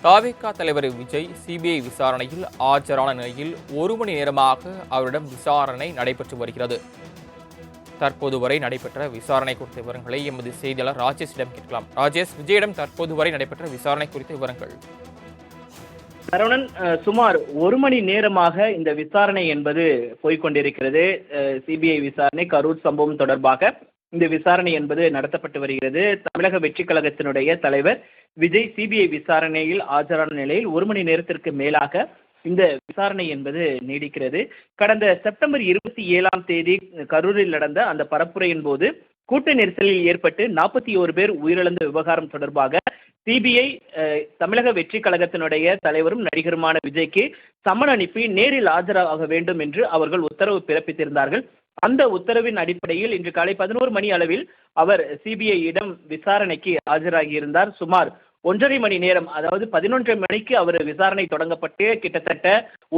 தாவேகா தலைவர் விஜய் சிபிஐ விசாரணையில் ஆஜரான நிலையில் 1 மணி நேரமாக அவரிடம் விசாரணை நடைபெற்று வருகிறது. தற்போது வரை நடைபெற்ற விசாரணை குறித்த விவரங்களை எமது செய்தியாளர் ராஜேஷிடம் கேட்கலாம். ராஜேஷ், விஜயிடம் தற்போது வரை நடைபெற்ற விசாரணை குறித்த விவரங்கள். சரவணன், சுமார் 1 மணி நேரமாக இந்த விசாரணை என்பது போய்கொண்டிருக்கிறது. சிபிஐ விசாரணை, கரூர் சம்பவம் தொடர்பாக இந்த விசாரணை என்பது நடத்தப்பட்டு வருகிறது. தமிழக வெற்றி கழகத்தினுடைய தலைவர் விஜய் சிபிஐ விசாரணையில் ஆஜரான நிலையில் 1 மணி நேரத்திற்கு மேலாக இந்த விசாரணை என்பது நீடிக்கிறது. கடந்த செப்டம்பர் 27ஆம் தேதி கரூரில் நடந்த அந்த பரப்புரையின் போது கூட்ட நெரிசலில் ஏற்பட்டு 41 பேர் உயிரிழந்த விவகாரம் தொடர்பாக சிபிஐ தமிழக வெற்றி கழகத்தினுடைய தலைவரும் நடிகருமான விஜய்க்கு சம்மன் அனுப்பி நேரில் ஆஜராக வேண்டும் என்று அவர்கள் உத்தரவு பிறப்பித்திருந்தார்கள். அந்த உத்தரவின் அடிப்படையில் இன்று காலை 11 மணி அளவில் அவர் சிபிஐயிடம் விசாரணைக்கு ஆஜராகியிருந்தார். சுமார் 1.5 மணி நேரம், அதாவது 11 மணிக்கு அவர் விசாரணை தொடங்கப்பட்டு கிட்டத்தட்ட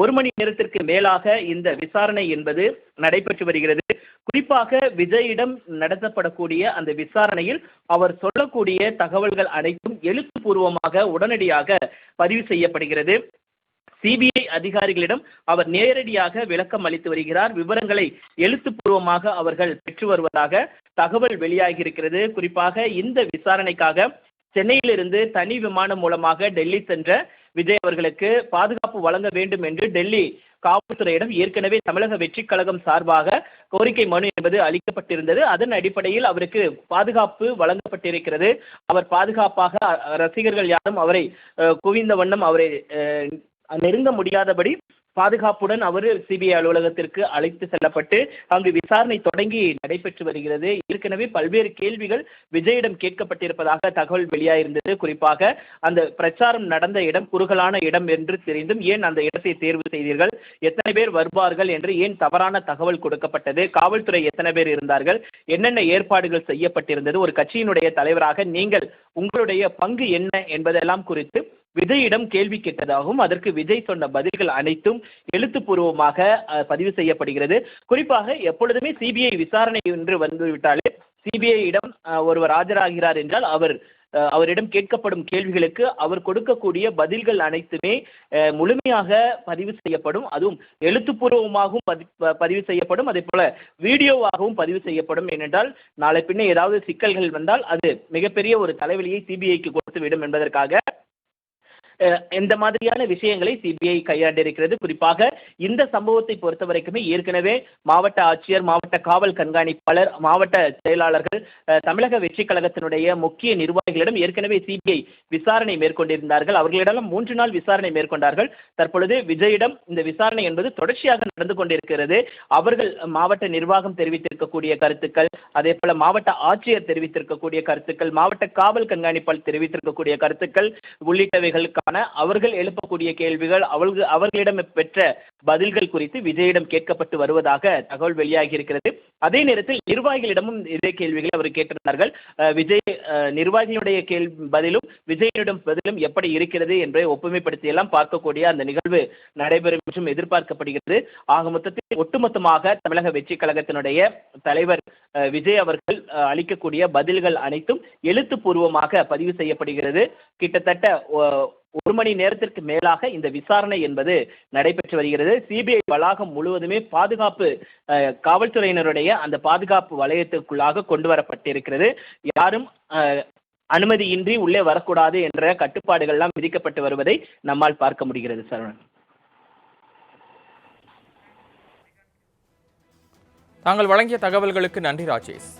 1 மணி நேரத்திற்கு மேலாக இந்த விசாரணை என்பது நடைபெற்று வருகிறது. குறிப்பாக விஜயிடம் நடத்தப்படக்கூடிய அந்த விசாரணையில் அவர் சொல்லக்கூடிய தகவல்கள் அனைத்தும் எழுத்துப்பூர்வமாக உடனடியாக பதிவு செய்யப்படுகிறது. சிபிஐ அதிகாரிகளிடம் அவர் நேரடியாக விளக்கம் அளித்து வருகிறார். விவரங்களை எழுத்துப்பூர்வமாக அவர்கள் பெற்று வருவதாக தகவல் வெளியாகியிருக்கிறது. குறிப்பாக இந்த விசாரணைக்காக சென்னையிலிருந்து தனி விமானம் மூலமாக டெல்லி சென்ற விஜய் அவர்களுக்கு பாதுகாப்பு வழங்க வேண்டும் என்று டெல்லி காவல்துறையிடம் ஏற்கனவே தமிழக வெற்றி கழகம் சார்பாக கோரிக்கை மனு என்பது அளிக்கப்பட்டிருந்தது. அதன் அடிப்படையில் அவருக்கு பாதுகாப்பு வழங்கப்பட்டிருக்கிறது. அவர் பாதுகாப்பாக ரசிகர்கள் யாரும் அவரை குவிந்த வண்ணம் அவரை நெருங்க முடியாதபடி பாதுகாப்புடன் அவர் சிபிஐ அலுவலகத்திற்கு அழைத்து செல்லப்பட்டு அங்கு விசாரணை தொடங்கி நடைபெற்று வருகிறது. ஏற்கனவே பல்வேறு கேள்விகள் விஜயிடம் கேட்கப்பட்டிருப்பதாக தகவல் வெளியாயிருந்தது. குறிப்பாக அந்த பிரச்சாரம் நடந்த இடம் குறுகலான இடம் என்று தெரிந்தும் ஏன் அந்த இடத்தை தேர்வு செய்தீர்கள், எத்தனை பேர் வருவார்கள் என்று ஏன் தவறான தகவல் கொடுக்கப்பட்டது, காவல்துறை எத்தனை பேர் இருந்தார்கள், என்னென்ன ஏற்பாடுகள் செய்யப்பட்டிருந்தது, ஒரு கட்சியினுடைய தலைவராக நீங்கள் உங்களுடைய பங்கு என்ன என்பதெல்லாம் குறித்து விஜயிடம் கேள்வி கேட்டதாகவும் அதற்கு விஜய் சொன்ன பதில்கள் அனைத்தும் எழுத்துப்பூர்வமாக பதிவு செய்யப்படுகிறது. குறிப்பாக எப்பொழுதுமே சிபிஐ விசாரணை என்று வந்துவிட்டாலே சிபிஐயிடம் ஒருவர் ஆஜராகிறார் என்றால் அவரிடம் கேட்கப்படும் கேள்விகளுக்கு அவர் கொடுக்கக்கூடிய பதில்கள் அனைத்துமே முழுமையாக பதிவு செய்யப்படும். அதுவும் எழுத்துப்பூர்வமாகவும் பதிவு செய்யப்படும், அதே போல வீடியோவாகவும் பதிவு செய்யப்படும். ஏனென்றால் நாளை பின்னே ஏதாவது சிக்கல்கள் வந்தால் அது மிகப்பெரிய ஒரு தலைவலியை சிபிஐக்கு கொடுத்துவிடும் என்பதற்காக இந்த மாதிரியான விஷயங்களை சிபிஐ கையாண்டிருக்கிறது. குறிப்பாக இந்த சம்பவத்தை பொறுத்த வரைக்குமே ஏற்கனவே மாவட்ட ஆட்சியர், மாவட்ட காவல் கண்காணிப்பாளர், மாவட்ட செயலாளர்கள், தமிழக வெற்றி கழகத்தினுடைய முக்கிய நிர்வாகிகளிடம் ஏற்கனவே சிபிஐ விசாரணை மேற்கொண்டிருந்தார்கள். அவர்களிடம் 3 நாள் விசாரணை மேற்கொண்டார்கள். தற்பொழுது விஜயிடம் இந்த விசாரணை என்பது தொடர்ச்சியாக நடந்து கொண்டிருக்கிறது. அவர்கள் மாவட்ட நிர்வாகம் தெரிவித்திருக்கக்கூடிய கருத்துக்கள், அதே போல மாவட்ட ஆட்சியர் தெரிவித்திருக்கக்கூடிய கருத்துக்கள், மாவட்ட காவல் கண்காணிப்பாளர் தெரிவித்திருக்கக்கூடிய கருத்துக்கள் உள்ளிட்டவைகளுக்கு அவர்கள் எழுப்பக்கூடிய கேள்விகள், அவர்களிடம் பெற்ற பதில்கள் குறித்து விஜயிடம் கேட்கப்பட்டு வருவதாக தகவல் வெளியாகி இருக்கிறது. அதே நேரத்தில் நிர்வாகிகளிடமும் இதே கேள்விகளை அவர் கேட்டிருந்தார்கள். விஜய் நிர்வாகிகளுடைய பதிலும் விஜயிடம் பதிலும் எப்படி இருக்கிறது என்பதை ஒப்புமைப்படுத்தி எல்லாம் பார்க்கக்கூடிய அந்த நிகழ்வு நடைபெறும் என்றும் எதிர்பார்க்கப்படுகிறது. ஆக மொத்தத்தில் ஒட்டுமொத்தமாக தமிழக வெற்றி கழகத்தினுடைய தலைவர் விஜய் அவர்கள் அளிக்கக்கூடிய பதில்கள் அனைத்தும் எழுத்துப்பூர்வமாக பதிவு செய்யப்படுகிறது. கிட்டத்தட்ட 1 மணி நேரத்திற்கு மேலாக இந்த விசாரணை என்பது நடைபெற்று வருகிறது. சிபிஐ வளாகம் முழுவதுமே பாதுகாப்பு காவல்துறையினருடைய அந்த பாதுகாப்பு வலயத்திற்குள்ளாக கொண்டு வரப்பட்டிருக்கிறது. யாரும் அனுமதியின்றி உள்ளே வரக்கூடாது என்ற கட்டுப்பாடுகள்லாம் விதிக்கப்பட்டு வருவதை நம்மால் பார்க்க முடிகிறது. சரவணன், தாங்கள் வழங்கிய தகவல்களுக்கு நன்றி ராஜேஷ்.